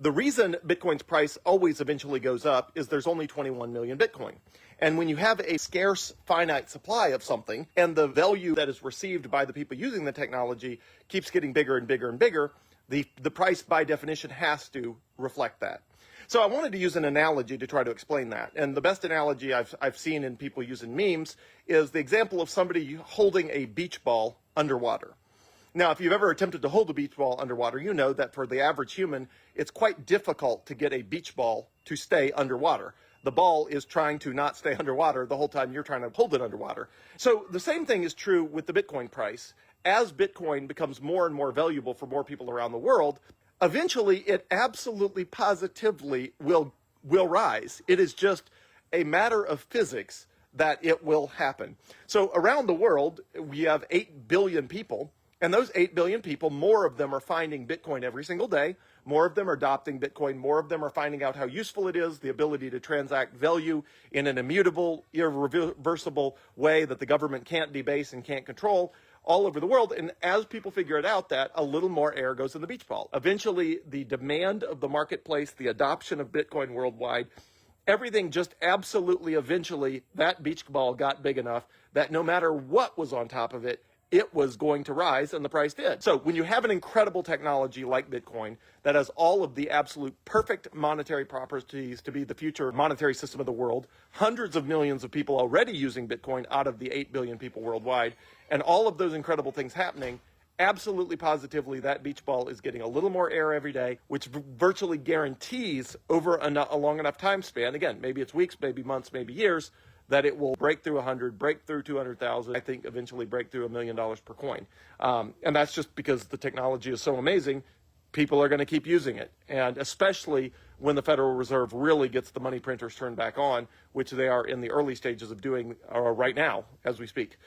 The reason Bitcoin's price always eventually goes up is there's only 21 million Bitcoin. And when you have a scarce, finite supply of something, and the value that is received by the people using the technology keeps getting bigger and bigger and bigger, the price by definition has to reflect that. So I wanted to use an analogy to try to explain that. And the best analogy I've seen in people using memes is the example of somebody holding a beach ball underwater. Now, if you've ever attempted to hold a beach ball underwater, you know that for the average human, it's quite difficult to get a beach ball to stay underwater. The ball is trying to not stay underwater the whole time you're trying to hold it underwater. So the same thing is true with the Bitcoin price. As Bitcoin becomes more and more valuable for more people around the world, eventually it absolutely positively will rise. It is just a matter of physics that it will happen. So around the world, we have 8 billion people. And those 8 billion people, more of them are finding Bitcoin every single day. More of them are adopting Bitcoin. More of them are finding out how useful it is, the ability to transact value in an immutable, irreversible way that the government can't debase and can't control all over the world. And as people figure it out, that a little more air goes in the beach ball. Eventually, the demand of the marketplace, the adoption of Bitcoin worldwide, everything just absolutely eventually, that beach ball got big enough that no matter what was on top of it, it was going to rise, and the price did. So when you have an incredible technology like Bitcoin that has all of the absolute perfect monetary properties to be the future monetary system of the world, hundreds of millions of people already using Bitcoin out of the 8 billion people worldwide, and all of those incredible things happening, absolutely positively that beach ball is getting a little more air every day, which virtually guarantees over a long enough time span, again, maybe it's weeks, maybe months, maybe years, that it will break through 100, break through 200,000, I think eventually break through $1 million per coin. And that's just because the technology is so amazing, people are going to keep using it. And especially when the Federal Reserve really gets the money printers turned back on, which they are in the early stages of doing right now as we speak.